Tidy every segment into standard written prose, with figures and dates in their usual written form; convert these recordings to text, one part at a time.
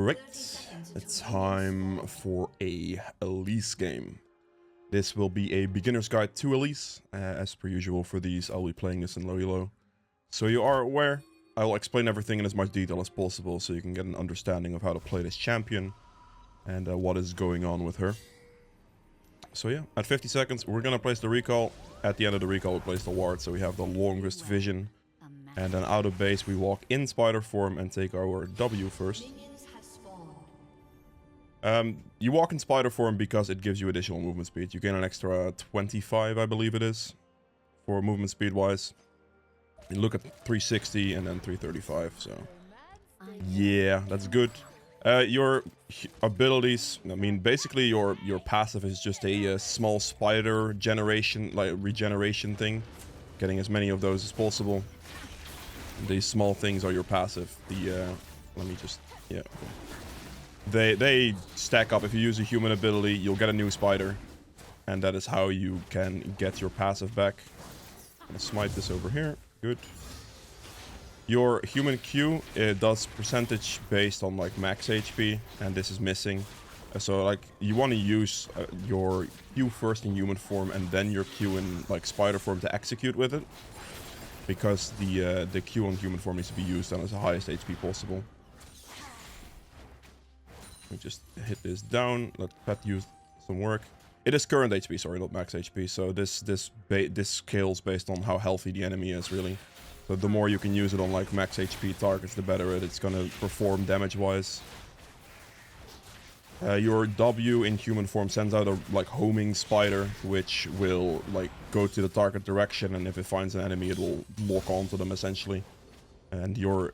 Alright, it's time for a Elise game. This will be a beginner's guide to Elise. As per usual for these, I'll be playing this in low elo. So you are aware, I will explain everything in as much detail as possible so you can get an understanding of how to play this champion and what is going on with her. So yeah, at 50 seconds we're gonna place the recall. At the end of the recall we place the ward, so we have the longest vision. And then out of base we walk in spider form and take our W first. You walk in spider form because it gives you additional movement speed. You gain an extra 25, I believe it is, for movement speed wise. You look at 360 and then 335, so yeah, that's good. Your abilities, I mean, basically your passive is just a small spider generation, like regeneration thing, getting as many of those as possible. These small things are your passive. Let me just, yeah, okay. They stack up. If you use a human ability, you'll get a new spider, and that is how you can get your passive back. I'm gonna smite this over here. Good. Your human Q, it does percentage based on like max HP, and this is missing. So like you want to use your Q first in human form and then your Q in like spider form to execute with it, because the Q on human form needs to be used on as the highest HP possible. Let me just hit this down. Let Pet use some work. It is current HP, sorry, not max HP. So this scales based on how healthy the enemy is, really. So the more you can use it on like max HP targets, the better it's gonna perform damage-wise. Your W in human form sends out a like homing spider, which will like go to the target direction, and if it finds an enemy, it will lock onto them essentially. And your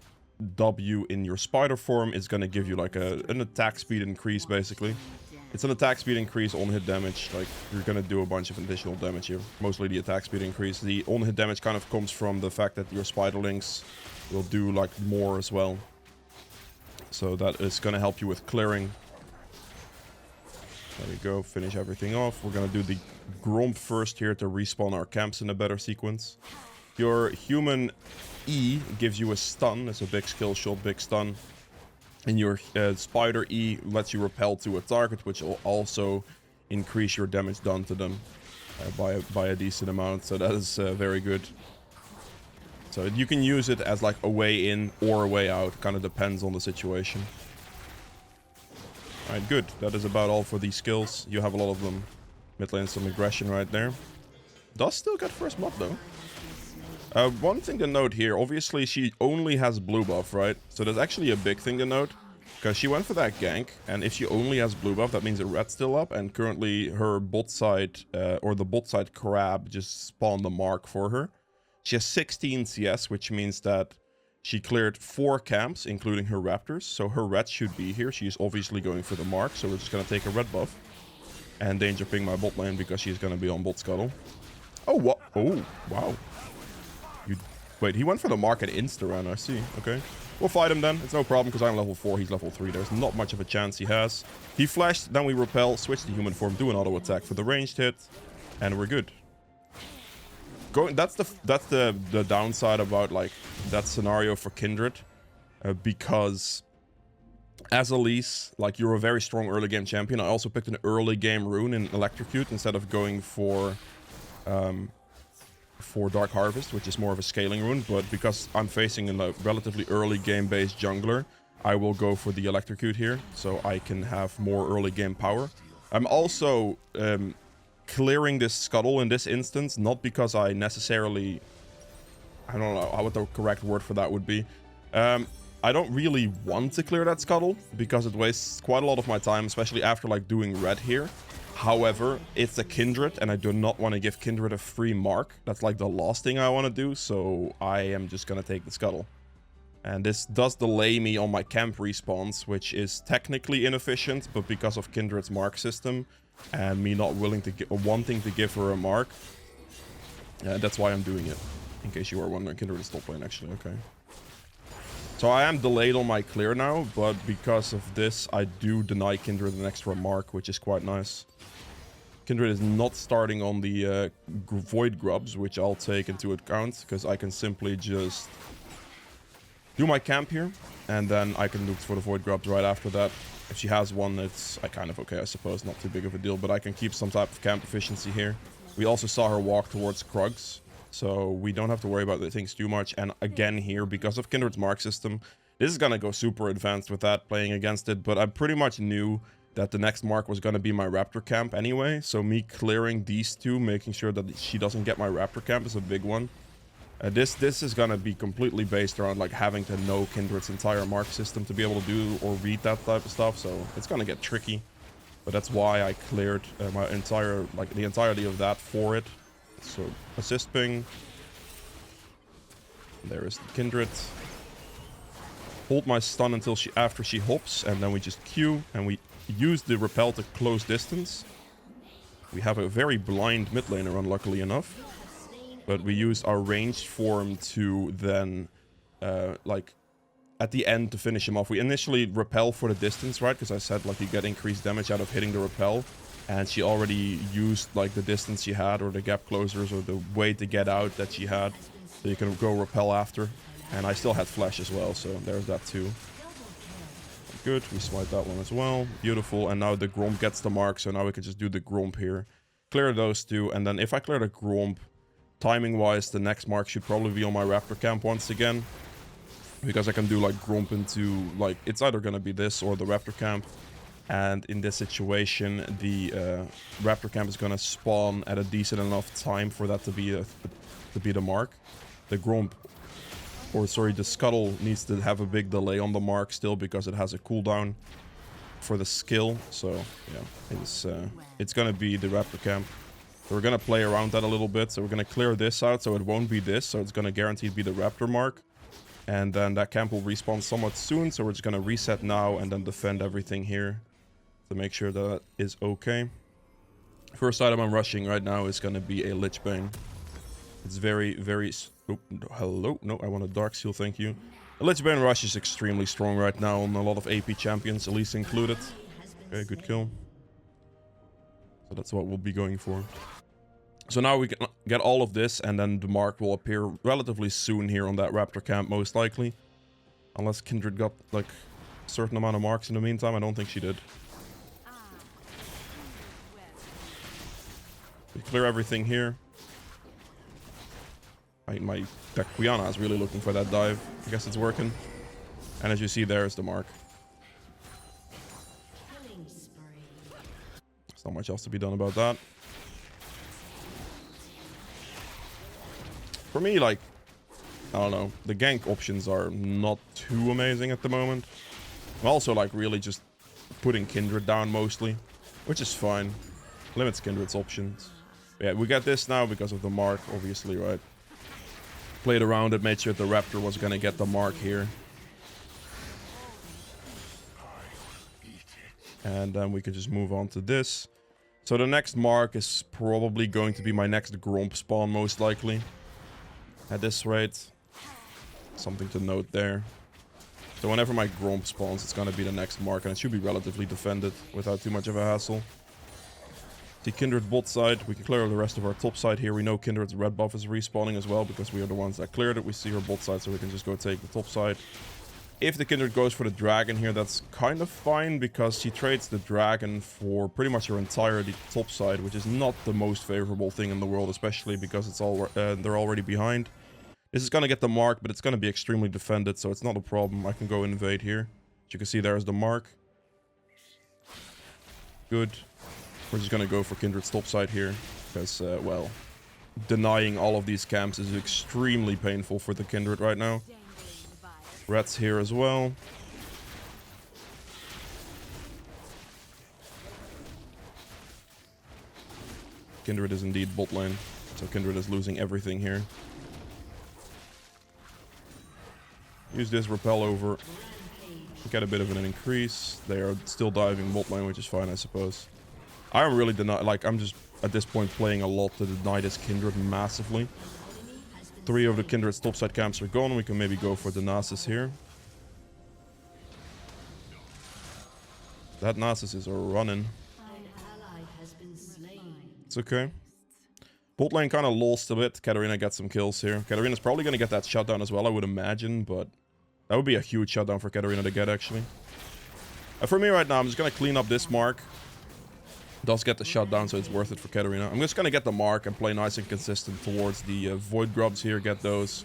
W in your spider form is gonna give you like an attack speed increase, basically. It's an attack speed increase on hit damage. Like, you're gonna do a bunch of additional damage here. Mostly the attack speed increase. The on hit damage kind of comes from the fact that your spiderlings will do like more as well. So that is gonna help you with clearing. There we go, finish everything off. We're gonna do the Gromp first here to respawn our camps in a better sequence. Your human E gives you a stun. It's a big skill shot, big stun. And your spider E lets you repel to a target, which will also increase your damage done to them by a decent amount. So that is very good. So you can use it as like a way in or a way out. Kind of depends on the situation. Alright, good. That is about all for these skills. You have a lot of them. Mid lane some aggression right there. Does still get first blood though. One thing to note here, obviously she only has blue buff, right? So that's actually a big thing to note, because she went for that gank, and if she only has blue buff, that means the red's still up, and currently her bot side, or the bot side crab just spawned the mark for her. She has 16 CS, which means that she cleared 4 camps, including her raptors, so her red should be here. She is obviously going for the mark, so we're just going to take a red buff. And danger ping my bot lane, because she's going to be on bot scuttle. Oh, what? Oh, wow. Wait, he went for the mark at insta-ran, I see. Okay. We'll fight him then. It's no problem, because I'm level 4, he's level 3. There's not much of a chance he has. He flashed, then we repel, switch to human form, do an auto attack for the ranged hit, and we're good. That's the downside about like that scenario for Kindred, because as Elise, like, you're a very strong early game champion. I also picked an early game rune in Electrocute instead of going for Dark Harvest, which is more of a scaling rune, but because I'm facing a relatively early game based jungler, I will go for the Electrocute here, so I can have more early game power. I'm also clearing this scuttle in this instance, not because I necessarily, I don't know what the correct word for that would be. I don't really want to clear that scuttle, because it wastes quite a lot of my time, especially after like doing red here. However, it's a Kindred, and I do not want to give Kindred a free mark. That's like the last thing I want to do, so I am just going to take the scuttle. And this does delay me on my camp respawns, which is technically inefficient, but because of Kindred's mark system, and me not wanting to give her a mark, that's why I'm doing it. In case you are wondering, Kindred is top lane, actually, okay. So I am delayed on my clear now, but because of this, I do deny Kindred an extra mark, which is quite nice. Kindred is not starting on the Void Grubs, which I'll take into account, because I can simply just do my camp here, and then I can look for the void grubs right after that. If she has one, it's kind of okay, I suppose. Not too big of a deal, but I can keep some type of camp efficiency here. We also saw her walk towards Krugs, so we don't have to worry about the things too much. And again here, because of Kindred's mark system, this is gonna go super advanced with that, playing against it, but I pretty much knew that the next mark was gonna be my Raptor camp anyway, so me clearing these two, making sure that she doesn't get my Raptor camp is a big one. This is gonna be completely based around like having to know Kindred's entire mark system to be able to do or read that type of stuff, so it's gonna get tricky. But that's why I cleared my entire, like the entirety of that for it. So assist ping. There is the Kindred. Hold my stun until after she hops, and then we just Q and we use the repel to close distance. We have a very blind mid laner, unluckily enough. But we used our ranged form to then, like, at the end to finish him off. We initially repel for the distance, right? Because I said, like, you get increased damage out of hitting the repel. And she already used, like, the distance she had, or the gap closers, or the way to get out that she had. So you can go repel after. And I still had flash as well, so there's that too. Good, we swipe that one as well. Beautiful, and now the Gromp gets the mark, so now we can just do the Gromp here. Clear those two, and then if I clear the Gromp, timing-wise, the next mark should probably be on my Raptor camp once again. Because I can do, like, Gromp into, like, it's either gonna be this or the Raptor camp. And in this situation, the Raptor camp is gonna spawn at a decent enough time for that to be the mark. The Gromp, or sorry, the Scuttle needs to have a big delay on the mark still because it has a cooldown for the skill. So, yeah, it's gonna be the Raptor camp. So we're gonna play around that a little bit. So we're gonna clear this out so it won't be this. So it's gonna guaranteed be the Raptor mark. And then that camp will respawn somewhat soon. So we're just gonna reset now and then defend everything here to make sure that is okay. First item I'm rushing right now is gonna be a Lich Bane. It's very, very... Oh, hello? No, I want a Dark Seal, thank you. A Lich Bane rush is extremely strong right now on a lot of AP champions, Elise included. Okay, good kill. So that's what we'll be going for. So now we can get all of this, and then the mark will appear relatively soon here on that Raptor camp, most likely. Unless Kindred got, like, a certain amount of marks in the meantime. I don't think she did. We clear everything here. My Quiana is really looking for that dive. I guess it's working. And as you see, there is the mark. There's not much else to be done about that. For me, like, I don't know, the gank options are not too amazing at the moment. I'm also, like, really just putting Kindred down mostly, which is fine. Limits Kindred's options. But yeah, we got this now because of the mark, obviously, right? Played around it, made sure the Raptor was gonna get the mark here. And then we can just move on to this. So the next mark is probably going to be my next Gromp spawn, most likely. At this rate. Something to note there. So whenever my Gromp spawns, it's gonna be the next mark, and it should be relatively defended without too much of a hassle. The Kindred bot side, we can clear the rest of our top side here. We know Kindred's red buff is respawning as well because we are the ones that cleared it. We see her bot side, so we can just go take the top side. If the Kindred goes for the dragon here, that's kind of fine because she trades the dragon for pretty much her entire top side, which is not the most favorable thing in the world, especially because it's all they're already behind. This is gonna get the mark, but it's gonna be extremely defended, so it's not a problem. I can go invade here. As you can see, there's the mark. Good. We're just gonna go for Kindred's top side here, because, well, denying all of these camps is extremely painful for the Kindred right now. Red's here as well. Kindred is indeed bot lane, so Kindred is losing everything here. Use this repel over. Get a bit of an increase. They are still diving bot lane, which is fine, I suppose. I'm really I'm just at this point playing a lot to deny this Kindred massively. 3 of the Kindred's topside camps are gone. We can maybe go for the Nasus here. That Nasus is running. It's okay. Bot lane kind of lost a bit. Katarina got some kills here. Katarina's probably going to get that shutdown as well, I would imagine, but That would be a huge shutdown for Katarina to get, actually. For me right now, I'm just going to clean up this mark. Does get the shutdown, so it's worth it for Katarina. I'm just going to get the mark and play nice and consistent towards the Void Grubs here. Get those.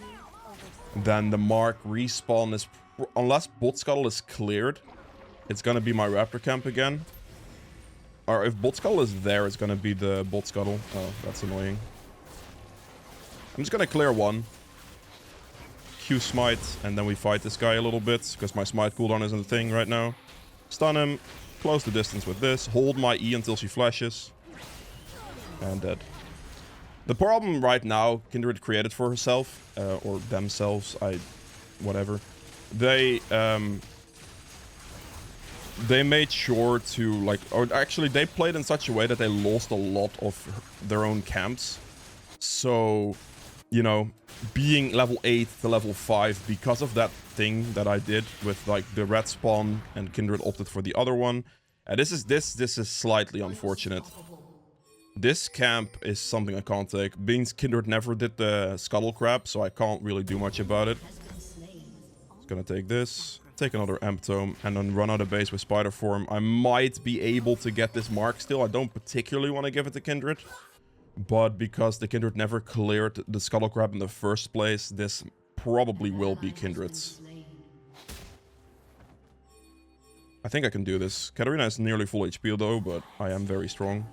Then the mark respawn is... Unless Bot Scuttle is cleared, it's going to be my Raptor camp again. Or if Bot Scuttle is there, it's going to be the Bot Scuttle. Oh, that's annoying. I'm just going to clear one. Q Smite, and then we fight this guy a little bit, because my Smite cooldown isn't a thing right now. Stun him. Close the distance with this. Hold my E until she flashes. And dead. The problem right now, Kindred created for herself, or themselves, whatever. They made sure to, like, or actually they played in such a way that they lost a lot of their own camps. So, you know, being level 8 to level 5 because of that thing that I did with, like, the red spawn and Kindred opted for the other one. This is slightly unfortunate. This camp is something I can't take. Beans Kindred never did the Scuttle Crab, so I can't really do much about it. Just gonna take this, take another Amp Tome, and then run out of base with Spider Form. I might be able to get this mark still. I don't particularly want to give it to Kindred. But because the Kindred never cleared the Scuttle Crab in the first place, this probably will be Kindred's. I think I can do this. Katarina is nearly full HP though, but I am very strong.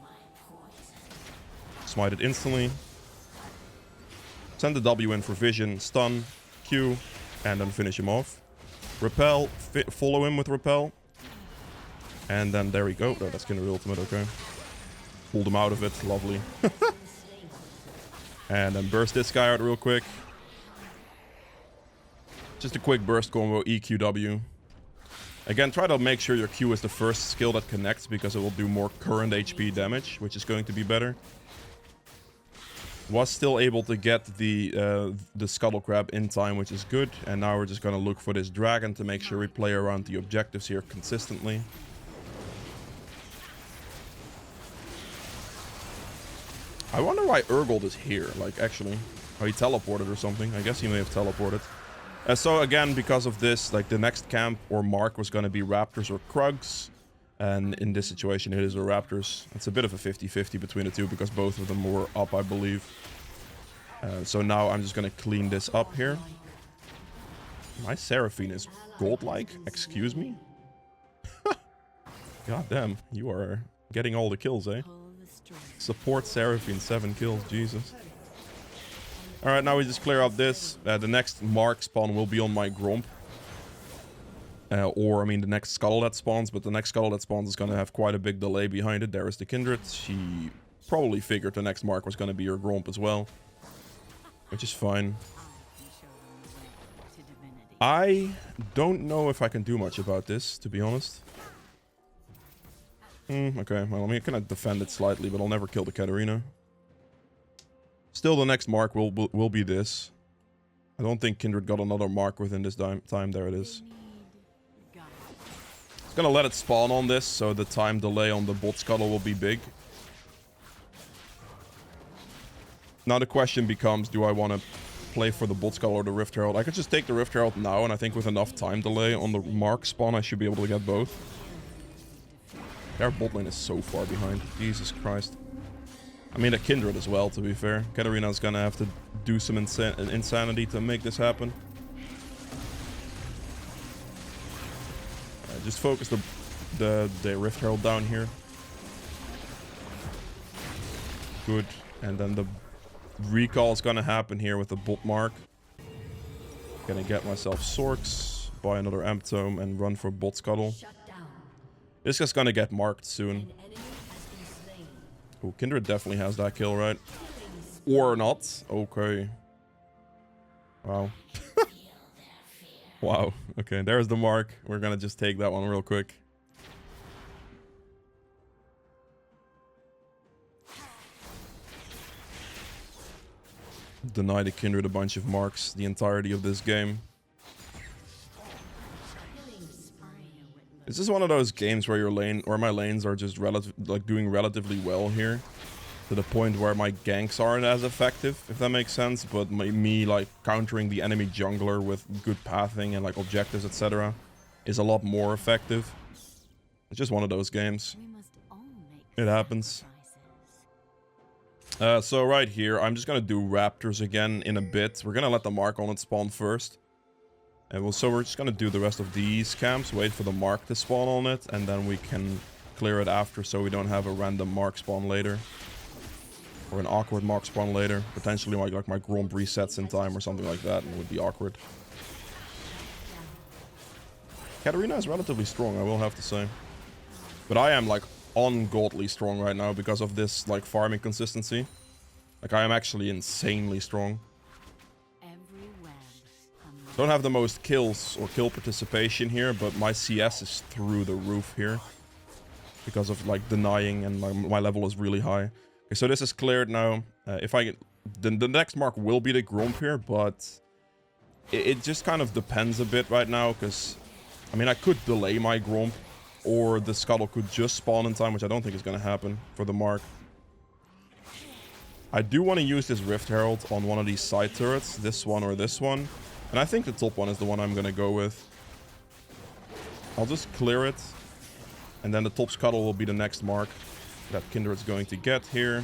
Smite it instantly. Send the W in for vision, stun, Q, and then finish him off. Repel, follow him with repel. And then there we go. Oh, that's Kindred ultimate, okay. Pulled him out of it, lovely. And then burst this guy out real quick. Just a quick burst combo, EQW. Again, try to make sure your Q is the first skill that connects, because it will do more current HP damage, which is going to be better. Was still able to get the Scuttle Crab in time, which is good. And now we're just going to look for this dragon to make sure we play around the objectives here consistently. I wonder why Urgold is here, like, actually. Oh, he teleported or something. I guess he may have teleported. So again, because of this, like, the next camp or mark was going to be Raptors or Krugs. And in this situation, it is the Raptors. It's a bit of a 50-50 between the two, because both of them were up, I believe. So now I'm just going to clean this up here. My Seraphine is gold-like? Excuse me? God damn, you are getting all the kills, eh? Support Seraphine, 7 kills, Jesus. Alright, now we just clear up this. The next mark spawn will be on my Gromp. Or, I mean, the next Scuttle that spawns, but the next Scuttle that spawns is going to have quite a big delay behind it. There is the Kindred. She probably figured the next mark was going to be her Gromp as well. Which is fine. I don't know if I can do much about this, to be honest. Okay, well, I mean, I can defend it slightly, but I'll never kill the Katarina. Still, the next mark will be this. I don't think Kindred got another mark within this time. There it is. It's gonna let it spawn on this, so the time delay on the Bot Scuttle will be big. Now the question becomes, do I want to play for the Bot Scuttle or the Rift Herald? I could just take the Rift Herald now, and I think with enough time delay on the mark spawn, I should be able to get both. Their bot lane is so far behind. Jesus Christ. I mean, a Kindred as well, to be fair. Katarina's gonna have to do some insanity to make this happen. Just focus the Rift Herald down here. Good. And then the recall is gonna happen here with the bot mark. Gonna get myself Sorks, buy another Amp Tome, and run for Bot Scuttle. This guy's gonna get marked soon. Oh, Kindred definitely has that kill, right? Or not. Okay. Wow. Wow. Okay, there's the mark. We're gonna just take that one real quick. Deny the Kindred a bunch of marks the entirety of this game. This is one of those games where your lane or my lanes are just doing relatively well here. to the point where my ganks aren't as effective, if that makes sense. But me like countering the enemy jungler with good pathing and like objectives, etc., is a lot more effective. It's just one of those games. It happens. So right here, I'm just gonna do raptors again in a bit. We're gonna let the mark on it spawn first. And so we're just gonna do the rest of these camps, wait for the mark to spawn on it, and then we can clear it after so we don't have a random mark spawn later. Or an awkward mark spawn later. Potentially like my Gromp resets in time or something like that, and it would be awkward. Katarina is relatively strong, I will have to say. But I am like ungodly strong right now because of this like farming consistency. Like I am actually insanely strong. Don't have the most kills or kill participation here, but my CS is through the roof here. Because of like denying, and my level is really high. Okay, so this is cleared now. The next mark will be the Gromp here, but it just kind of depends a bit right now, because I mean I could delay my Gromp, or the Scuttle could just spawn in time, which I don't think is going to happen for the mark. I do want to use this Rift Herald on one of these side turrets, this one or this one, and I think the top one is the one I'm going to go with. I'll just clear it. And then the top Scuttle will be the next mark that Kindred's going to get here.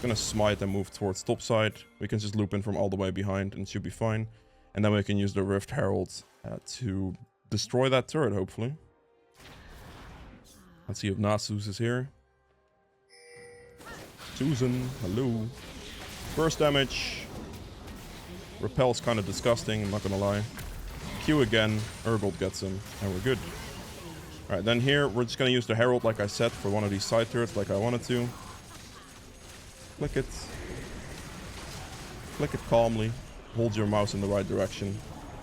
Gonna smite and move towards top side. We can just loop in from all the way behind and it should be fine. And then we can use the Rift Herald to destroy that turret, hopefully. Let's see if Nasus is here. Susan, hello. First damage. Repel's kind of disgusting, I'm not gonna lie. Q again, Urgold gets him, and we're good. Alright, then here, we're just gonna use the Herald, like I said, for one of these side turrets, like I wanted to. Click it. Click it calmly. Hold your mouse in the right direction.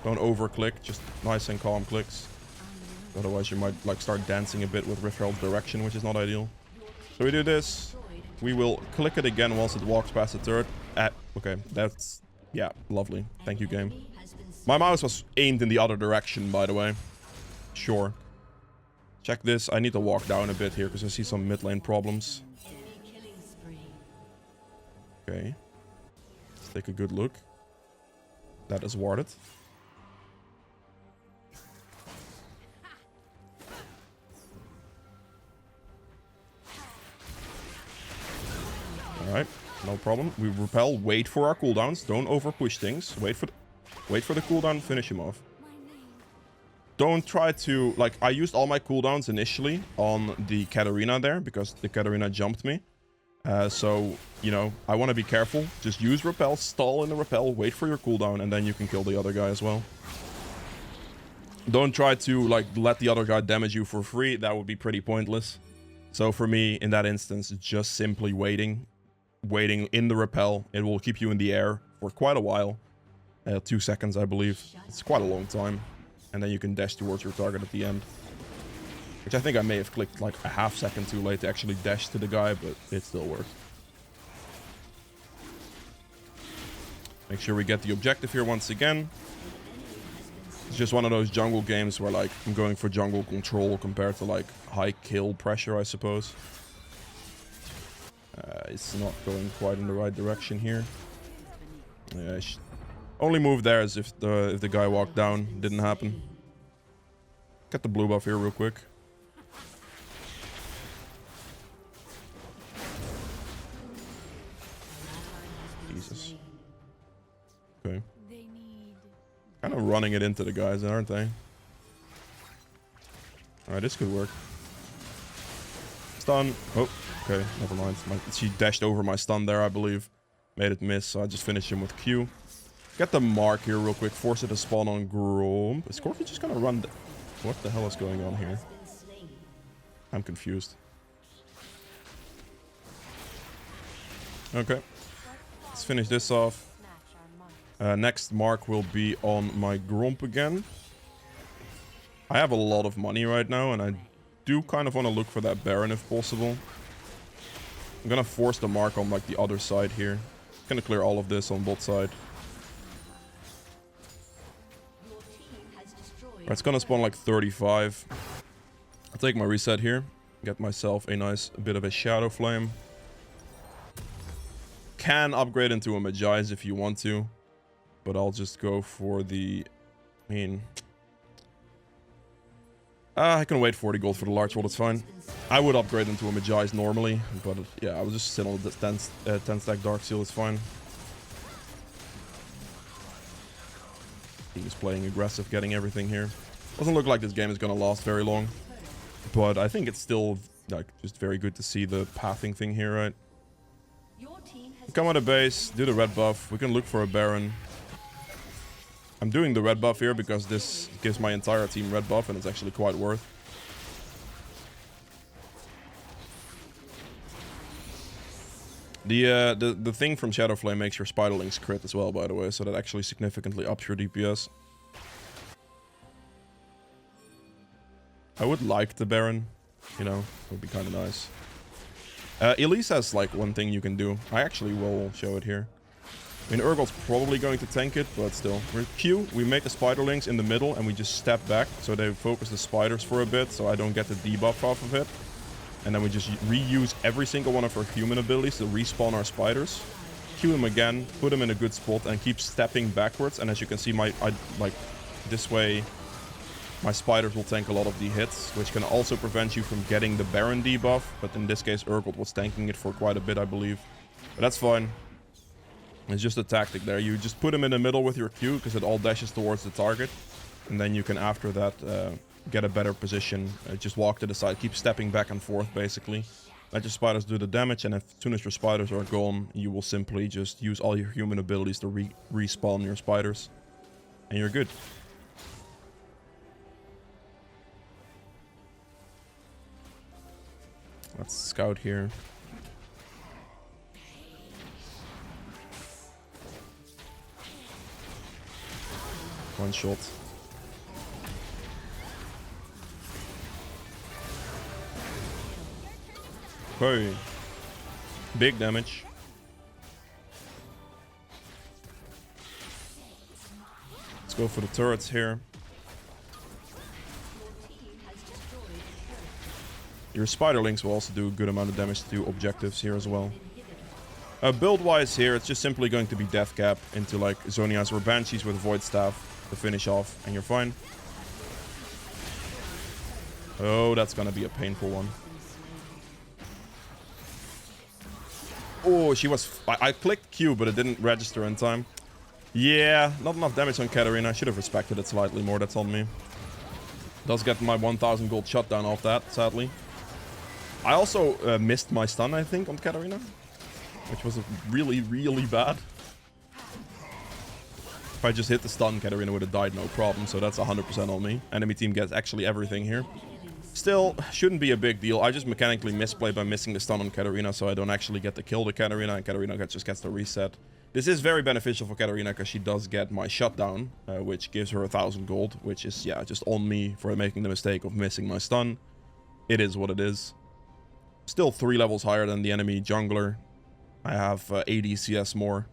Don't over-click, just nice and calm clicks. Otherwise you might, like, start dancing a bit with Rift Herald's direction, which is not ideal. So we do this. We will click it again once it walks past the turret. Okay, that's... yeah, lovely. Thank you, game. My mouse was aimed in the other direction, by the way. Sure. Check this. I need to walk down a bit here because I see some mid lane problems. Okay. Let's take a good look. That is warded. Alright, no problem. We repel, wait for our cooldowns. Don't over push things. Wait for the cooldown, finish him off. Don't try to, like, I used all my cooldowns initially on the Katarina there because the Katarina jumped me. So, you know, I want to be careful. Just use repel, stall in the repel, wait for your cooldown, and then you can kill the other guy as well. Don't try to, like, let the other guy damage you for free. That would be pretty pointless. So for me, in that instance, just simply waiting in the repel. It will keep you in the air for quite a while. 2 seconds, I believe. It's quite a long time. And then you can dash towards your target at the end. Which I think I may have clicked like a half second too late to actually dash to the guy, but it still worked. Make sure we get the objective here once again. It's just one of those jungle games where like I'm going for jungle control compared to like high kill pressure, I suppose. It's not going quite in the right direction here. Yeah, only move there is if the guy walked down. Didn't happen. Get the blue buff here real quick. Jesus. Okay. Kind of running it into the guys, aren't they? Alright, this could work. Stun. Oh, okay. Never mind. She dashed over my stun there, I believe. Made it miss, so I just finished him with Q. Get the mark here real quick. Force it to spawn on Gromp. Is Corki just gonna run? What the hell is going on here? I'm confused. Okay. Let's finish this off. Next mark will be on my Gromp again. I have a lot of money right now, and I do kind of want to look for that Baron if possible. I'm gonna force the mark on like the other side here. Gonna clear all of this on both side. It's gonna spawn like 35. I'll take my reset here. Get myself a nice bit of a Shadow Flame. can upgrade into a Magi's if you want to. But I'll just go for the... I mean... I can wait 40 gold for the large wall, it's fine. I would upgrade into a Magi's normally, but yeah, I will just sit on the 10 stack Dark Seal, it's fine. He's playing aggressive, getting everything here. Doesn't look like this game is gonna last very long. But I think it's still like just very good to see the pathing thing here, right? Come on the base, do the red buff. We can look for a Baron. I'm doing the red buff here because this gives my entire team red buff and it's actually quite worth. The thing from Shadowflame makes your Spiderlings crit as well, by the way, so that actually significantly ups your DPS. I would like the Baron, you know, it would be kind of nice. Elise has like one thing you can do. I actually will show it here. I mean, Urgot's probably going to tank it, but still. With Q, we make the Spiderlings in the middle and we just step back, so they focus the spiders for a bit, so I don't get the debuff off of it. And then we just reuse every single one of our human abilities to respawn our spiders. Q them again, put them in a good spot, and keep stepping backwards. And as you can see, this way, my spiders will tank a lot of the hits, which can also prevent you from getting the Baron debuff. But in this case, Urgot was tanking it for quite a bit, I believe. But that's fine. It's just a tactic there. You just put them in the middle with your Q, because it all dashes towards the target. And then you can, after that, get a better position. Just walk to the side. Keep stepping back and forth, basically. Let your spiders do the damage, and as soon as your spiders are gone, you will simply just use all your human abilities to respawn your spiders. And you're good. Let's scout here. One shot. Okay. Big damage. Let's go for the turrets here. Your Spiderlings will also do a good amount of damage to objectives here as well. Build-wise here, it's just simply going to be Death Cap into like Zonias or Banshees with Void Staff to finish off, and you're fine. Oh, that's gonna be a painful one. Oh, she was... I clicked Q, but it didn't register in time. Yeah, not enough damage on Katarina. I should have respected it slightly more, that's on me. Does get my 1000 gold shutdown off that, sadly. I also missed my stun, I think, on Katarina. Which was really, really bad. If I just hit the stun, Katarina would have died, no problem. So that's 100% on me. Enemy team gets actually everything here. Still, shouldn't be a big deal. I just mechanically misplayed by missing the stun on Katarina, so I don't actually get to kill the Katarina, and Katarina just gets the reset. This is very beneficial for Katarina, because she does get my shutdown, which gives her 1000 gold, which is, yeah, just on me for making the mistake of missing my stun. It is what it is. Still 3 levels higher than the enemy jungler. I have 80 CS more.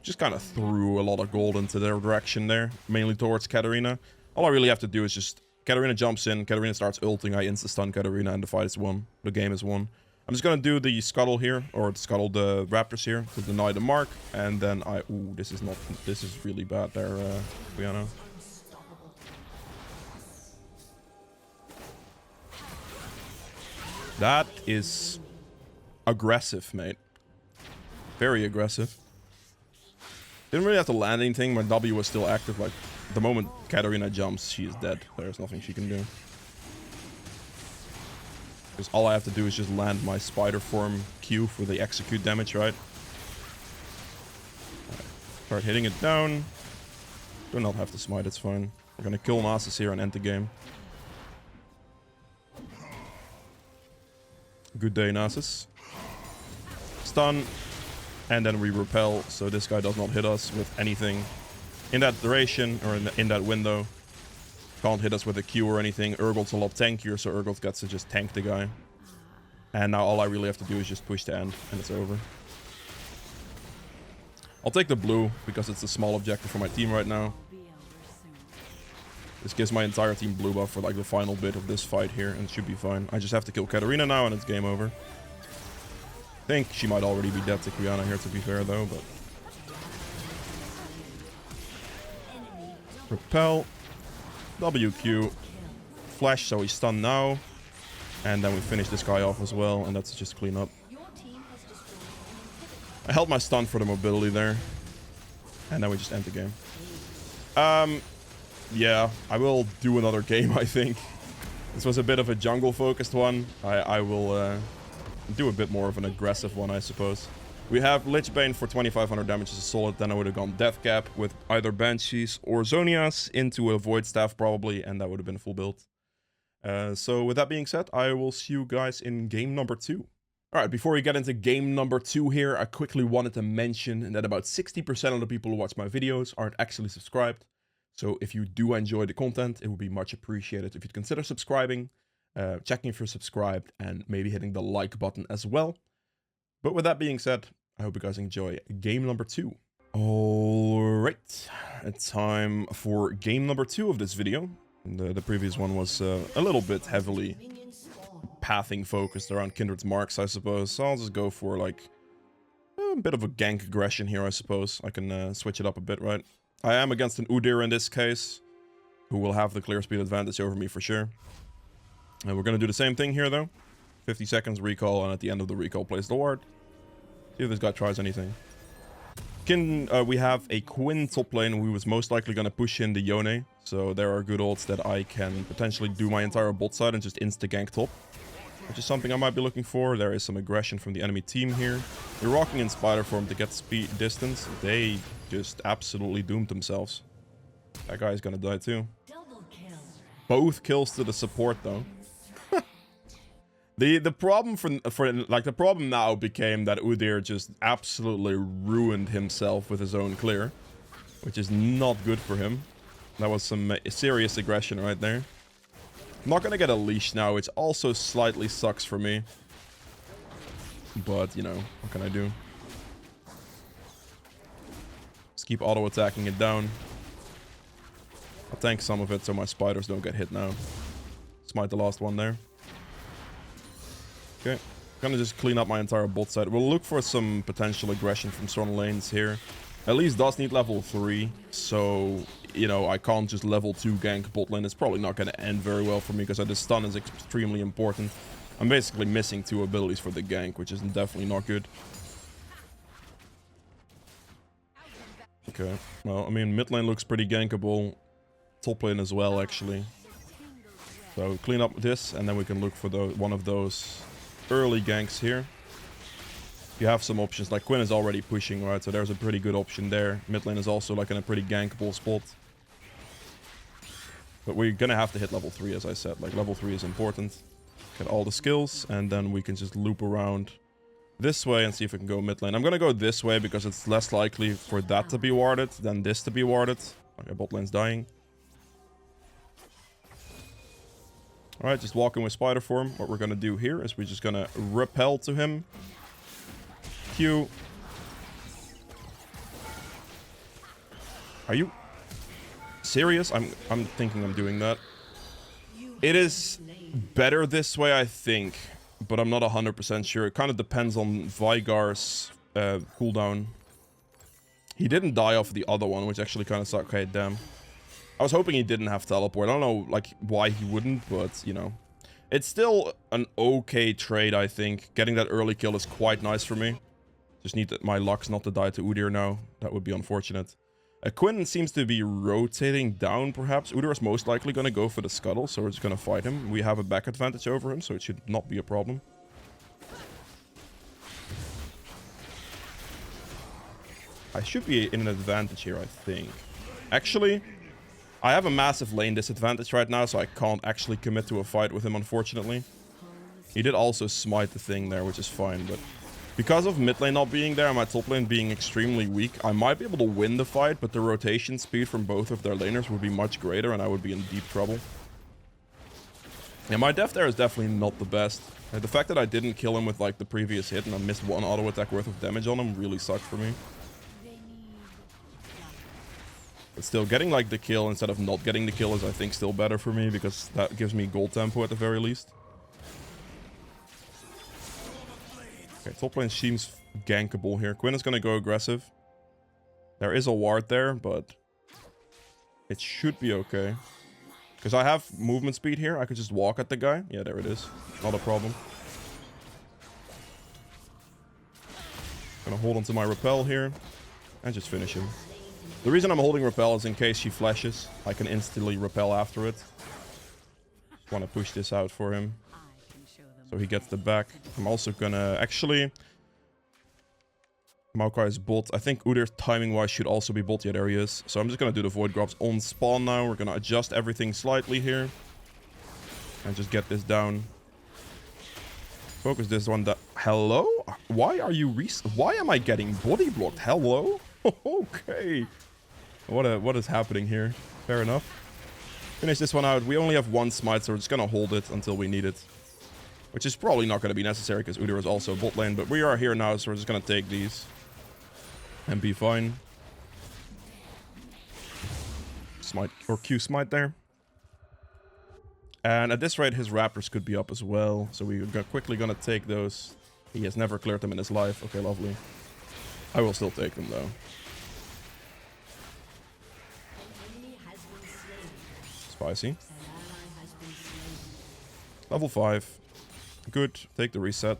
Just kind of threw a lot of gold into their direction there, mainly towards Katarina. All I really have to do is just... Katarina jumps in, Katarina starts ulting, I insta-stun Katarina, and the fight is won. The game is won. I'm just gonna do the scuttle here, or scuttle the raptors here, to deny the mark, and then I... Ooh, this is really bad there, Brianna. That is aggressive, mate. Very aggressive. Didn't really have to land anything. My W was still active. Like, the moment Katarina jumps, she is dead. There's nothing she can do. Because all I have to do is just land my spider form Q for the execute damage, right? Start hitting it down. Do not have to smite, it's fine. We're gonna kill Nasus here and end the game. Good day, Nasus. Stun. And then we repel, so this guy does not hit us with anything in that duration, or in that window. Can't hit us with a Q or anything. Urgot's a lot tankier, so Urgot gets to just tank the guy. And now all I really have to do is just push the end, and it's over. I'll take the blue, because it's a small objective for my team right now. This gives my entire team blue buff for like the final bit of this fight here, and it should be fine. I just have to kill Katarina now, and it's game over. think she might already be dead to Quiana here, to be fair, though, but... Repel. WQ. Flash, so he's stunned now. And then we finish this guy off as well, and that's just clean up. I held my stun for the mobility there. And then we just end the game. Yeah, I will do another game, I think. This was a bit of a jungle-focused one. I will do a bit more of an aggressive one, I suppose. We have Lich Bane for 2500 damage is a solid. Then I would have gone Death Cap with either Banshees or Zonias into a Void Staff probably, and that would have been a full build. So with that being said, I will see you guys in game number 2. Alright, before we get into game number 2 here, I quickly wanted to mention that about 60% of the people who watch my videos aren't actually subscribed. So if you do enjoy the content, it would be much appreciated if you'd consider subscribing, checking if you're subscribed, and maybe hitting the like button as well. But with that being said, I hope you guys enjoy game number 2. Alright, it's time for game number 2 of this video. The previous one was a little bit heavily pathing focused around Kindred's marks, I suppose. So I'll just go for like a bit of a gank aggression here, I suppose. I can switch it up a bit, right? I am against an Udyr in this case, who will have the clear speed advantage over me for sure. And we're going to do the same thing here, though. 50 seconds recall, and at the end of the recall, place the ward. See if this guy tries anything. We have a Quinn top lane who was most likely going to push in the Yone. So there are good odds that I can potentially do my entire bot side and just insta-gank top. Which is something I might be looking for. There is some aggression from the enemy team here. They're rocking in spider form to get speed distance. They just absolutely doomed themselves. That guy's gonna die too. Both kills to the support though. The problem the problem now became that Udyr just absolutely ruined himself with his own clear, which is not good for him. That was some serious aggression right there. I'm not gonna get a leash now, which also slightly sucks for me. But, you know, what can I do? Just keep auto-attacking it down. I'll tank some of it so my spiders don't get hit now. Smite the last one there. Okay. Gonna just clean up my entire bot side. We'll look for some potential aggression from certain lanes here. Elise does need level 3, so, you know, I can't just level 2 gank bot lane. It's probably not going to end very well for me because the stun is extremely important. I'm basically missing 2 abilities for the gank, which is definitely not good. Okay, well, I mean, mid lane looks pretty gankable. Top lane as well, actually. So clean up this, and then we can look for one of those early ganks here. You have some options, like Quinn is already pushing, right? So there's a pretty good option there. Mid lane is also like in a pretty gankable spot. But we're gonna have to hit level 3, as I said. Like, level 3 is important. Get all the skills, and then we can just loop around this way and see if we can go mid lane. I'm gonna go this way because it's less likely for that to be warded than this to be warded. Okay, bot lane's dying. Alright, just walk in with spider form. What we're gonna do here is we're just gonna repel to him. Q. Are you serious? I'm thinking I'm doing that. It is better this way, I think, but I'm not 100% sure. It kind of depends on Vygar's cooldown. He didn't die off the other one, which actually kind of sucked. Okay, damn. I was hoping he didn't have teleport. I don't know, like, why he wouldn't, but, you know. It's still an okay trade, I think. Getting that early kill is quite nice for me. Just need my Lux not to die to Udyr now. That would be unfortunate. Quinn seems to be rotating down, perhaps. Udyr is most likely going to go for the scuttle, so we're just going to fight him. We have a back advantage over him, so it should not be a problem. I should be in an advantage here, I think. Actually, I have a massive lane disadvantage right now, so I can't actually commit to a fight with him, unfortunately. He did also smite the thing there, which is fine, but because of mid lane not being there and my top lane being extremely weak, I might be able to win the fight, but the rotation speed from both of their laners would be much greater, and I would be in deep trouble. Yeah, my def there is definitely not the best. The fact that I didn't kill him with, like, the previous hit and I missed one auto attack worth of damage on him really sucked for me. But still, getting, like, the kill instead of not getting the kill is, I think, still better for me, because that gives me gold tempo at the very least. Okay, top lane seems gankable here. Quinn is gonna go aggressive. There is a ward there, but it should be okay. Because I have movement speed here. I could just walk at the guy. Yeah, there it is. Not a problem. Gonna hold onto my repel here and just finish him. The reason I'm holding repel is in case she flashes, I can instantly repel after it. Want to push this out for him so he gets the back. I'm also gonna actually Maokai is bot. I think Udyr timing wise should also be bot. Yeah, there he is. So I'm just gonna do the void grubs on spawn now. We're gonna adjust everything slightly here and just get this down. Focus this one down. Hello? Why are you why am I getting body blocked? Hello? Okay. What is happening here? Fair enough. Finish this one out. We only have one smite, so we're just gonna hold it until we need it. Which is probably not gonna be necessary because Udyr is also bot lane, but we are here now, so we're just gonna take these and be fine. Smite or Q smite there. And at this rate, his raptors could be up as well. So we're quickly gonna take those. He has never cleared them in his life. Okay, lovely. I will still take them though. Spicy. Level 5. Good. Take the reset.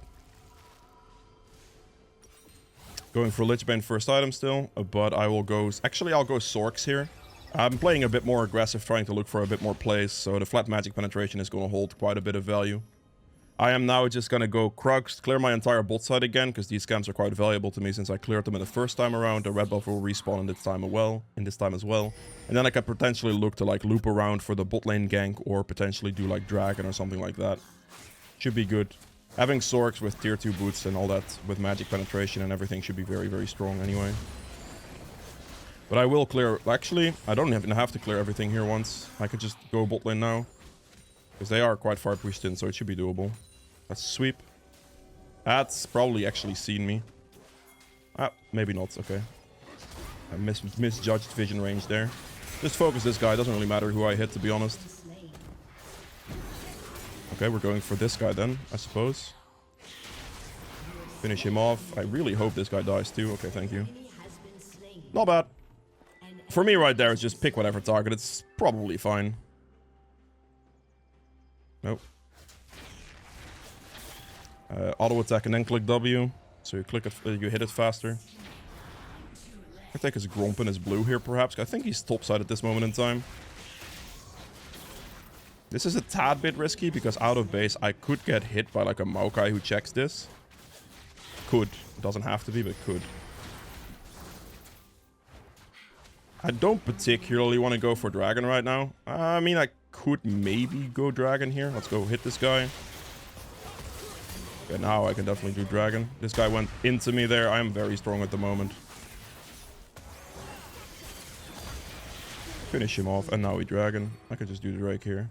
Going for Lichbane first item still, but I will go... Actually, I'll go Sorks here. I'm playing a bit more aggressive, trying to look for a bit more plays, so the flat magic penetration is going to hold quite a bit of value. I am now just going to go Krugs, clear my entire bot side again, because these scams are quite valuable to me since I cleared them in the first time around. The red buff will respawn in this time as well. And then I can potentially look to like loop around for the bot lane gank, or potentially do like Dragon or something like that. Should be good. Having Sorks with tier 2 boots and all that, with magic penetration and everything, should be very, very strong anyway. But I will clear... Actually, I don't even have to clear everything here once. I could just go bot lane now. Because they are quite far pushed in, so it should be doable. Let's sweep. That's probably actually seen me. Ah, maybe not. Okay. I misjudged vision range there. Just focus this guy. Doesn't really matter who I hit, to be honest. Okay, we're going for this guy then, I suppose. Finish him off. I really hope this guy dies too. Okay, thank you. Not bad. For me right there, it's just pick whatever target. It's probably fine. Nope. Auto attack and then click W. So you click it, you hit it faster. I think his Gromp and his blue here perhaps. I think he's topside at this moment in time. This is a tad bit risky because out of base I could get hit by like a Maokai who checks this. Could. It doesn't have to be, but could. I don't particularly want to go for Dragon right now. I mean, I could maybe go Dragon here. Let's go hit this guy. Okay, now I can definitely do Dragon. This guy went into me there. I am very strong at the moment. Finish him off, and now we Dragon. I could just do Drake here.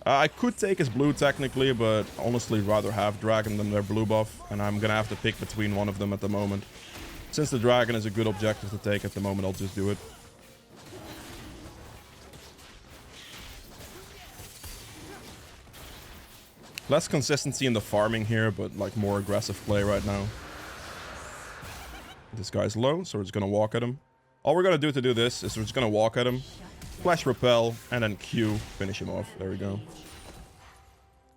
I could take his blue technically, but honestly rather have Dragon than their blue buff. And I'm gonna have to pick between one of them at the moment. Since the Dragon is a good objective to take at the moment, I'll just do it. Less consistency in the farming here, but like more aggressive play right now. This guy's low, so we're just gonna walk at him. All we're gonna do to do this is we're just gonna walk at him. Flash repel, and then Q, finish him off. There we go.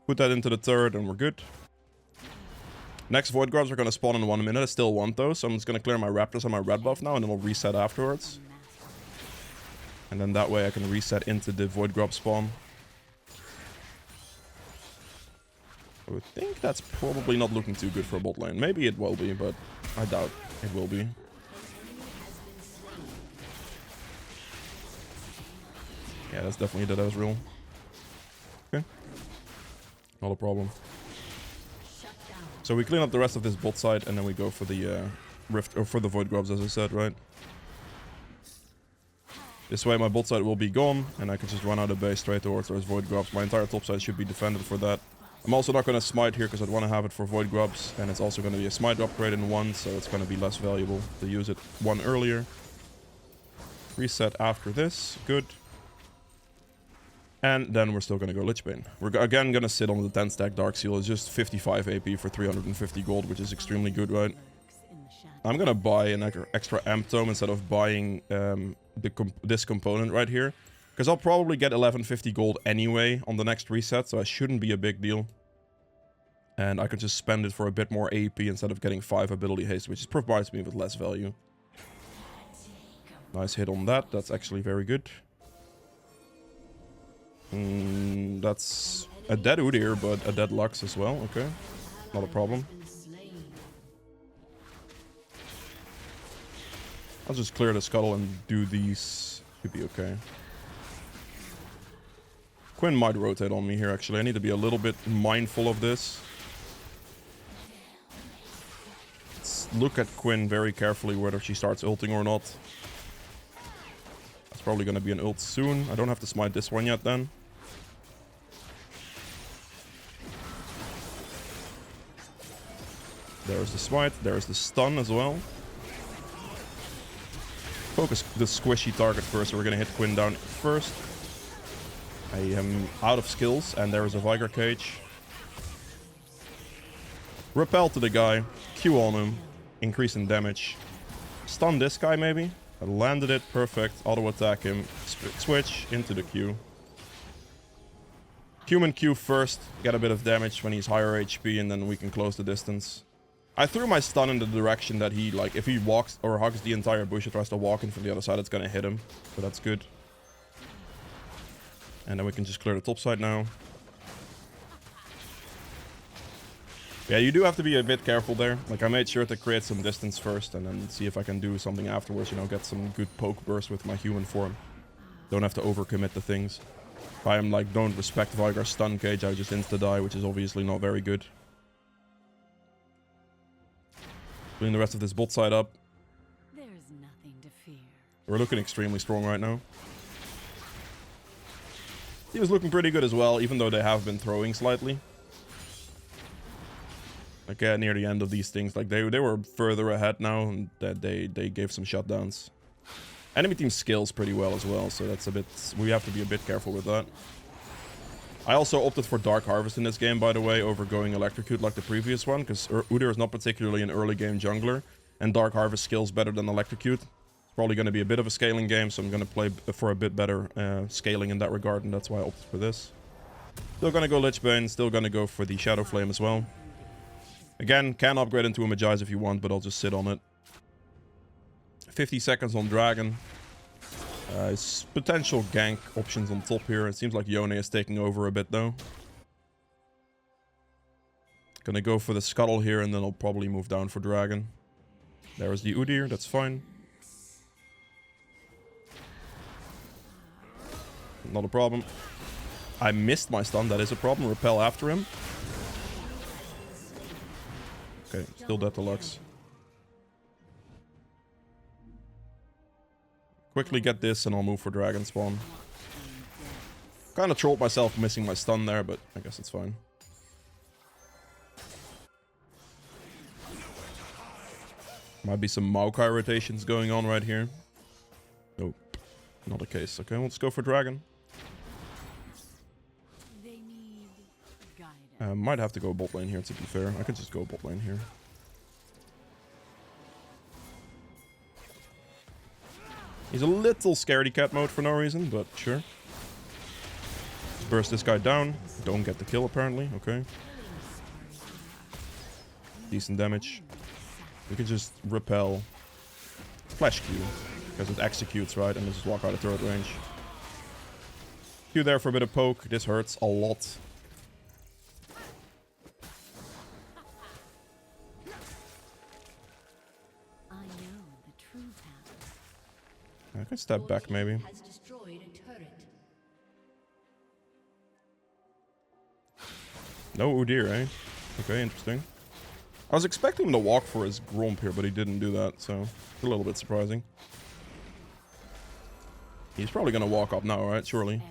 Put that into the turret, and we're good. Next Void Grubs are going to spawn in 1 minute. I still want those, so I'm just going to clear my Raptors on my red buff now, and then we'll reset afterwards. And then that way I can reset into the Void Grub spawn. I would think that's probably not looking too good for bot lane. Maybe it will be, but I doubt it will be. Yeah, that's definitely the Ezreal. Okay. Not a problem. So we clean up the rest of this bot side, and then we go for the Rift, or for the Void Grubs, as I said, right? This way my bot side will be gone, and I can just run out of base straight towards those Void Grubs. My entire top side should be defended for that. I'm also not going to smite here, because I'd want to have it for Void Grubs, and it's also going to be a smite upgrade in 1, so it's going to be less valuable to use it 1 earlier. Reset after this. Good. And then we're still going to go Lich Bane. We're again going to sit on the 10 stack Dark Seal. It's just 55 AP for 350 gold, which is extremely good, right? I'm going to buy an extra Amp Tome instead of buying this component right here. Because I'll probably get 1150 gold anyway on the next reset, so it shouldn't be a big deal. And I could just spend it for a bit more AP instead of getting 5 ability haste, which provides me with less value. Nice hit on that. That's actually very good. That's a dead Udyr, but a dead Lux as well. Okay, not a problem. I'll just clear the scuttle and do these. Should be okay. Quinn might rotate on me here, actually. I need to be a little bit mindful of this. Let's look at Quinn very carefully, whether she starts ulting or not. That's probably going to be an ult soon. I don't have to smite this one yet, then. There's the smite. There's the stun as well. Focus the squishy target first, so we're going to hit Quinn down first. I am out of skills, and there is a Viger Cage. Repel to the guy. Q on him. Increase in damage. Stun this guy, maybe. I landed it. Perfect. Auto attack him. Switch into the Q. Human Q first. Get a bit of damage when he's higher HP, and then we can close the distance. I threw my stun in the direction that he, like, if he walks or hugs the entire bush or tries to walk in from the other side, it's going to hit him. So that's good. And then we can just clear the top side now. Yeah, you do have to be a bit careful there. Like, I made sure to create some distance first and then see if I can do something afterwards, you know, get some good poke burst with my human form. Don't have to overcommit the things. If I am, like, don't respect Vigar's stun cage, I just insta-die, which is obviously not very good. Clean the rest of this bot side up. There is nothing to fear. We're looking extremely strong right now. He was looking pretty good as well, even though they have been throwing slightly. Like, near the end of these things, like, they were further ahead now, and that they gave some shutdowns. Enemy team scales pretty well as well, so that's a bit... We have to be a bit careful with that. I also opted for Dark Harvest in this game, by the way, over going Electrocute like the previous one, because Udyr is not particularly an early game jungler, and Dark Harvest scales better than Electrocute. It's probably going to be a bit of a scaling game, so I'm going to play for a bit better scaling in that regard, and that's why I opted for this. Still going to go Lich Bane, still going to go for the Shadow Flame as well. Again, can upgrade into a Magize if you want, but I'll just sit on it. 50 seconds on Dragon. Potential gank options on top here. It seems like Yone is taking over a bit though. Gonna go for the Scuttle here and then I'll probably move down for Dragon. There's the Udyr, that's fine. Not a problem. I missed my stun, that is a problem. Repel after him. Okay, still dead to Lux. Quickly get this and I'll move for Dragon Spawn. Kind of trolled myself missing my stun there, but I guess it's fine. Might be some Maokai rotations going on right here. Nope, not the case. Okay, let's go for Dragon. Might have to go bot lane here, to be fair. I could just go bot lane here. He's a little scaredy cat mode for no reason, but sure. Let's burst this guy down. Don't get the kill, apparently. Okay. Decent damage. We can just repel. Flash Q. Because it executes, right? And just walk out of turret range. Q there for a bit of poke. This hurts a lot. I can step back, maybe. No Udyr, eh? Okay, interesting. I was expecting him to walk for his Gromp here, but he didn't do that, so it's a little bit surprising. He's probably gonna walk up now, right? Surely.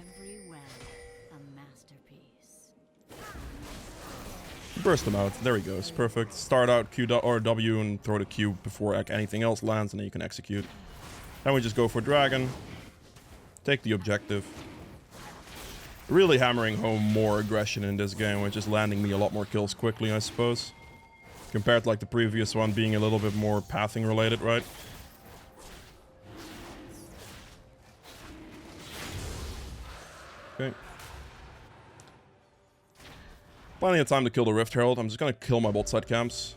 Burst him out. There he goes. Perfect. Start out Q or W and throw the Q before anything else lands, and then you can execute. Then we just go for Dragon. Take the objective. Really hammering home more aggression in this game, which is landing me a lot more kills quickly, I suppose. Compared to like the previous one being a little bit more pathing related, right? Okay. Plenty of time to kill the Rift Herald. I'm just gonna kill my bot side camps.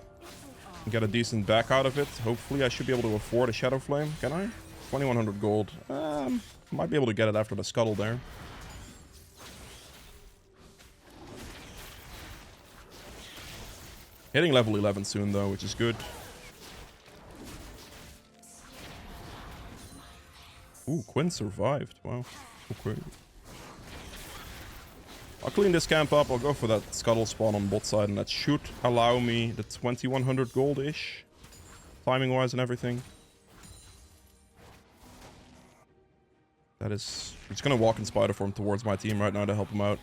And get a decent back out of it. Hopefully I should be able to afford a Shadow Flame. Can I? 2100 gold. Might be able to get it after the scuttle there. Hitting level 11 soon though, which is good. Ooh, Quinn survived. Wow. Okay. I'll clean this camp up. I'll go for that scuttle spawn on bot side, and that should allow me the 2100 gold-ish. Timing-wise and everything. That is... I'm just gonna walk in spider form towards my team right now to help them out.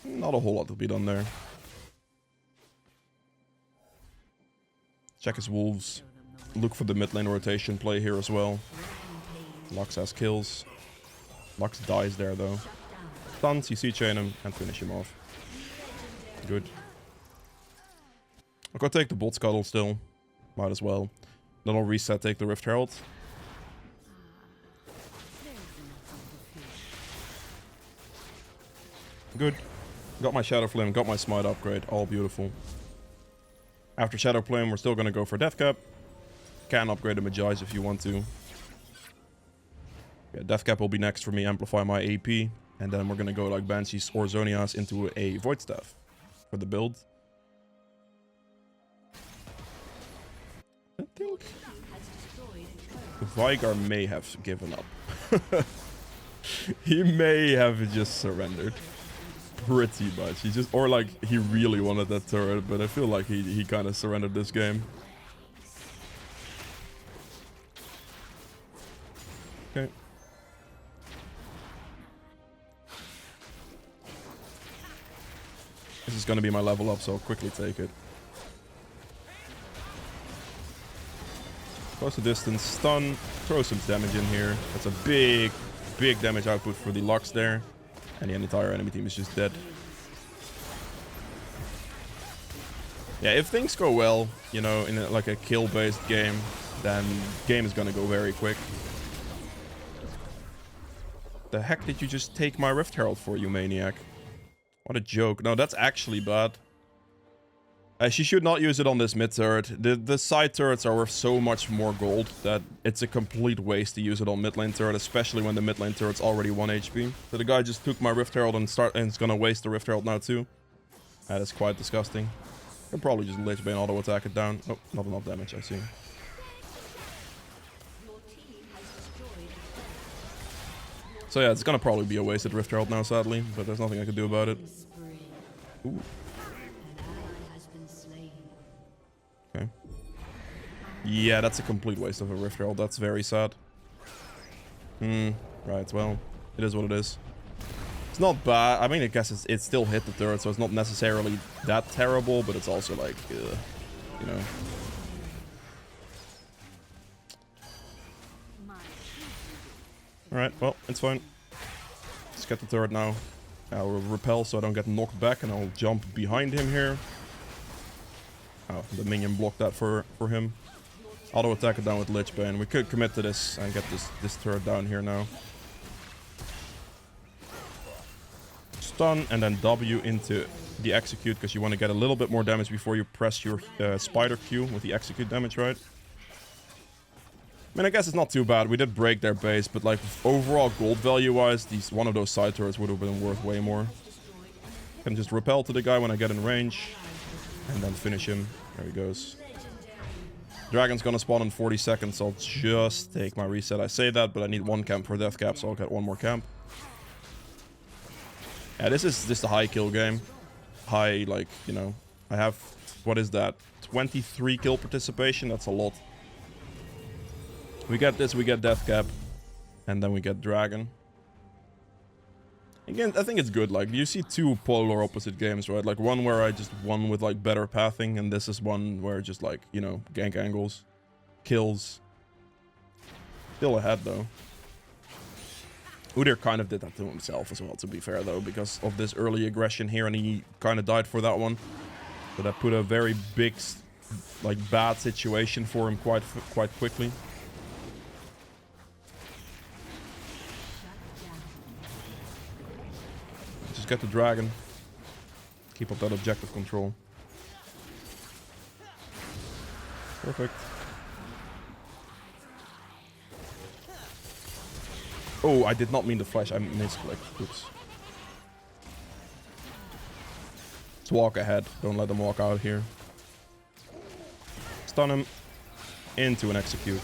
Not a whole lot to be done there. Check his wolves. Look for the mid lane rotation play here as well. Lux has kills. Lux dies there though. Stuns, you see chain him and finish him off. Good. I'll go take the bot scuttle still. Might as well. Then I'll reset, take the Rift Herald. Good. Got my Shadow Flame, got my Smite upgrade. All beautiful. After Shadow Flame, we're still going to go for Death Cap. Can upgrade the Magi's if you want to. Yeah, Death Cap will be next for me, amplify my AP. And then we're going to go like Banshees or Zonias into a Void Staff for the build. I think Veigar may have given up. He may have just surrendered. Pretty much. He just, or like he really wanted that turret, but I feel like he kind of surrendered this game. Okay. This is gonna be my level up, so I'll quickly take it. Close the distance, stun, throw some damage in here. That's a big damage output for the Lux there. And the entire enemy team is just dead. Yeah, if things go well, you know, in like a kill-based game, then game is gonna go very quick. The heck did you just take my Rift Herald for, you maniac? What a joke. No, that's actually bad. She should not use it on this mid turret. The side turrets are worth so much more gold that it's a complete waste to use it on mid lane turret, especially when the mid lane turret's already 1 HP. So the guy just took my Rift Herald and is gonna waste the Rift Herald now too. That is quite disgusting. I'll probably just Lich Bane auto attack it down. Oh, not enough damage, I see. So yeah, it's gonna probably be a wasted Rift Herald now, sadly, but there's nothing I can do about it. Ooh. Okay. Yeah, that's a complete waste of a Rift Herald. That's very sad. Right, well, it is what it is. It's not bad. I mean, I guess it still hit the turret, so it's not necessarily that terrible, but it's also like, you know. Alright, well, it's fine. Let's get the turret now. I'll repel so I don't get knocked back, and I'll jump behind him here. Oh, the minion blocked that for him. Auto attack it down with Lich Bane. We could commit to this and get this turret down here now. Stun and then W into the execute, because you want to get a little bit more damage before you press your spider Q with the execute damage, right? I mean, I guess it's not too bad. We did break their base, but like overall gold value wise, one of those side turrets would have been worth way more. I can just repel to the guy when I get in range. And then finish him. There he goes. Dragon's gonna spawn in 40 seconds, so I'll just take my reset. I say that, but I need 1 camp for death cap, so I'll get 1 more camp. Yeah, this is just a high kill game. High, like, you know, I have, what is that? 23 kill participation, that's a lot. We get this, we get death cap, and then we get dragon. Again, I think it's good. Like, you see two polar opposite games, right? Like, one where I just won with, like, better pathing, and this is one where just, like, you know, gank angles, kills. Still ahead, though. Udyr kind of did that to himself as well, to be fair, though, because of this early aggression here, and he kind of died for that one. So that put a very big, like, bad situation for him quite quickly. Just get the dragon. Keep up that objective control. Perfect. Oh, I did not mean to flash. I misclicked. Oops. Let's walk ahead. Don't let them walk out here. Stun him. Into an execute.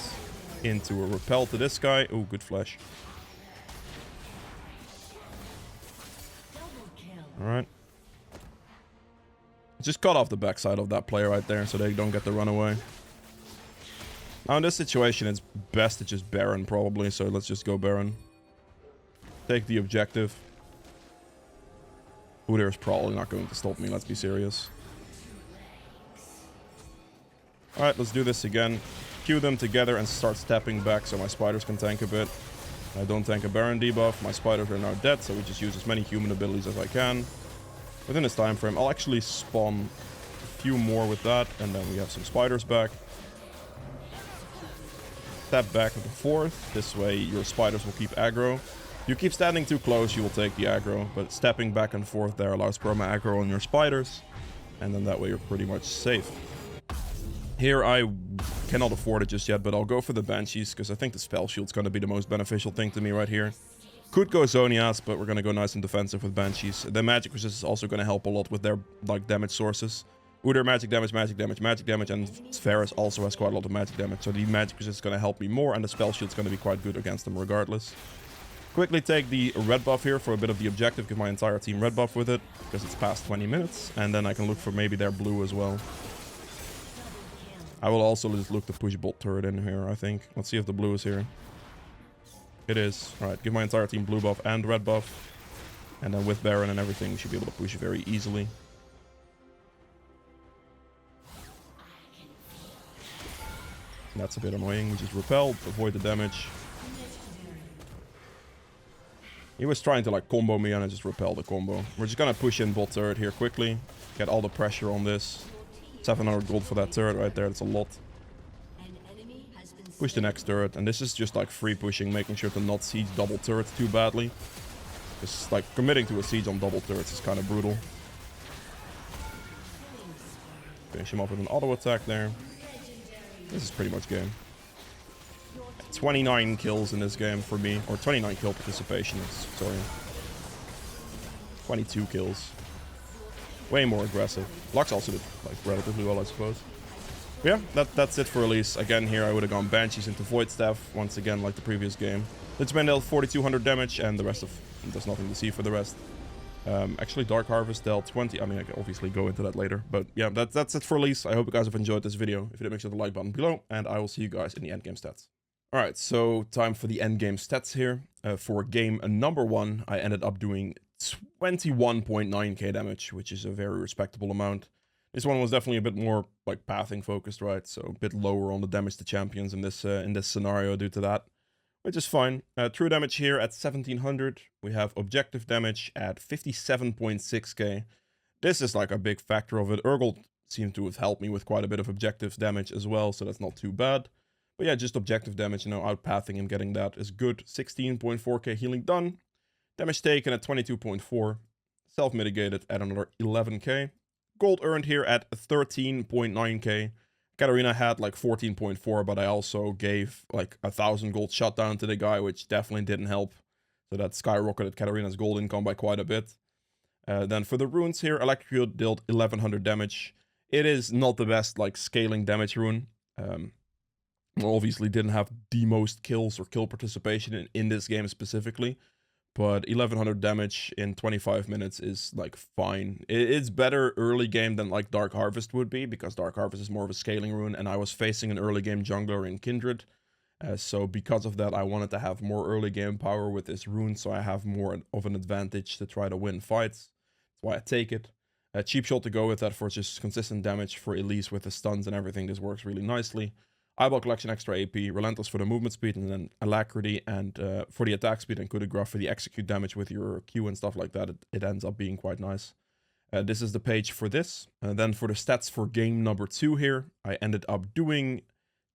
Into a repel to this guy. Oh, good flash. Alright. Just cut off the backside of that player right there so they don't get the runaway. Now in this situation it's best to just Baron probably, so let's just go Baron. Take the objective. Udyr is probably not going to stop me, let's be serious. Alright, let's do this again. Queue them together and start stepping back so my spiders can tank a bit. I don't tank a Baron debuff, my spiders are now dead, so we just use as many human abilities as I can. Within this time frame, I'll actually spawn a few more with that, and then we have some spiders back. Step back with the fourth, this way your spiders will keep aggro. If you keep standing too close, you will take the aggro, but stepping back and forth there allows perma aggro on your spiders, and then that way you're pretty much safe. Here I cannot afford it just yet, but I'll go for the Banshees, because I think the Spell Shield's going to be the most beneficial thing to me right here. Could go Zonias, but we're going to go nice and defensive with Banshees. The magic resist is also going to help a lot with their like damage sources. Udyr magic damage, magic damage, magic damage, and Varus also has quite a lot of magic damage. So the magic resist is going to help me more, and the Spell Shield's going to be quite good against them regardless. Quickly take the red buff here for a bit of the objective, give my entire team red buff with it, because it's past 20 minutes, and then I can look for maybe their blue as well. I will also just look to push bot turret in here, I think. Let's see if the blue is here. It is. Alright, give my entire team blue buff and red buff. And then with Baron and everything, we should be able to push very easily. That's a bit annoying. We just repelled, avoid the damage. He was trying to like combo me and I just repelled the combo. We're just gonna push in bot turret here quickly. Get all the pressure on this. 700 gold for that turret right there, that's a lot. Push the next turret, and this is just like free pushing, making sure to not siege double turrets too badly. Just like committing to a siege on double turrets is kind of brutal. Finish him off with an auto attack there. This is pretty much game. 29 kills in this game for me, or 29 kill participation, sorry. 22 kills. Way more aggressive. Lux also did like relatively well, I suppose. But yeah, that's it for Elise. Again, here I would have gone Banshees into Void Staff once again, like the previous game. Lichman dealt 4,200 damage, and the rest of there's nothing to see for the rest. Actually, Dark Harvest dealt 20. I mean, I can obviously go into that later, but yeah, that's it for Elise. I hope you guys have enjoyed this video. If you did, make sure to like button below, and I will see you guys in the endgame stats. All right, so time for the endgame stats here. For game number 1, I ended up doing 21.9k damage, which is a very respectable amount. This one was definitely a bit more like pathing focused, right? So a bit lower on the damage to champions in this scenario due to that, which is fine. True damage here at 1700. We have objective damage at 57.6k. This is like a big factor of it. Urgot seemed to have helped me with quite a bit of objective damage as well, so that's not too bad. But yeah, just objective damage, you know, outpathing and getting that is good. 16.4k healing done. Damage taken at 22.4. Self-mitigated at another 11k. Gold earned here at 13.9k. Katarina had like 14.4, but I also gave like 1,000 gold shutdown to the guy, which definitely didn't help. So that skyrocketed Katarina's gold income by quite a bit. Then for the runes here, Electrocute dealt 1100 damage. It is not the best like scaling damage rune. Obviously didn't have the most kills or kill participation in this game specifically. But 1100 damage in 25 minutes is like fine. It's better early game than like Dark Harvest would be, because Dark Harvest is more of a scaling rune, and I was facing an early game jungler in Kindred. So because of that, I wanted to have more early game power with this rune, so I have more of an advantage to try to win fights. That's why I take it. Cheap shot to go with that for just consistent damage for Elise with the stuns and everything. This works really nicely. Eyeball Collection extra AP, Relentless for the movement speed, and then Alacrity and for the attack speed, and Coup de Grace for the execute damage with your Q and stuff like that. It ends up being quite nice. This is the page for this. And then for the stats for game number 2 here, I ended up doing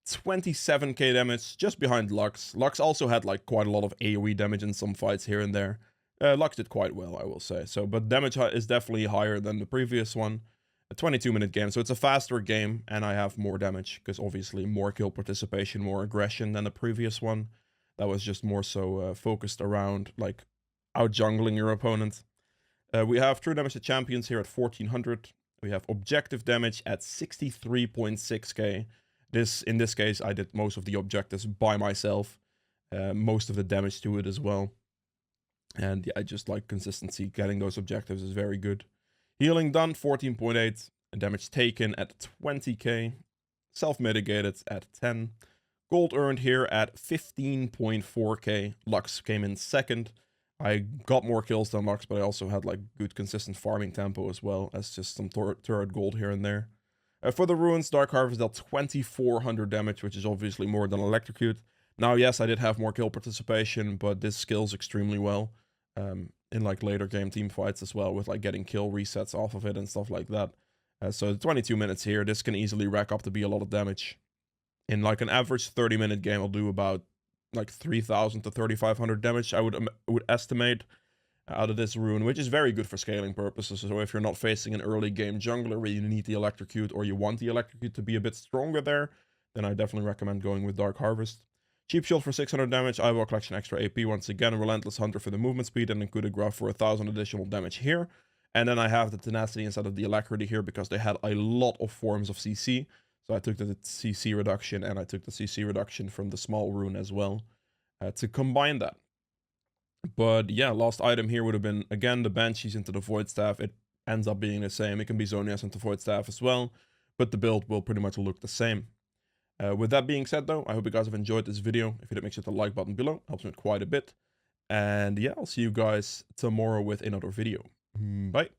27k damage, just behind Lux. Lux also had like quite a lot of AoE damage in some fights here and there. Lux did quite well, I will say. So, but damage is definitely higher than the previous one. A 22-minute game, so it's a faster game, and I have more damage, because obviously more kill participation, more aggression than the previous one. That was just more so focused around, like, out-jungling your opponent. We have true damage to champions here at 1400. We have objective damage at 63.6k. In this case, I did most of the objectives by myself. Most of the damage to it as well. And yeah, I just like consistency. Getting those objectives is very good. Healing done, 14.8. Damage taken at 20k. Self-mitigated at 10. Gold earned here at 15.4k. Lux came in second. I got more kills than Lux, but I also had like good consistent farming tempo as well as just some turret gold here and there. For the runes, Dark Harvest dealt 2400 damage, which is obviously more than Electrocute. Now, yes, I did have more kill participation, but this scales extremely well in like later game team fights as well, with like getting kill resets off of it and stuff like that. So 22 minutes here, this can easily rack up to be a lot of damage. In like an average 30-minute game, I'll do about like 3000 to 3500 damage, I would estimate, out of this rune, which is very good for scaling purposes. So if you're not facing an early game jungler where you need the Electrocute, or you want the Electrocute to be a bit stronger there, then I definitely recommend going with Dark Harvest. Cheap Shield for 600 damage, Eyeball Collection extra AP once again, Relentless Hunter for the movement speed, and then Coup de Grace for 1000 additional damage here. And then I have the Tenacity instead of the Alacrity here because they had a lot of forms of CC. So I took the CC reduction, and I took the CC reduction from the small rune as well to combine that. But yeah, last item here would have been, again, the Banshees into the Void Staff. It ends up being the same. It can be Zonias into Void Staff as well, but the build will pretty much look the same. With that being said, though, I hope you guys have enjoyed this video. If you did, make sure to hit the like button below. Helps me quite a bit. And yeah, I'll see you guys tomorrow with another video. Bye.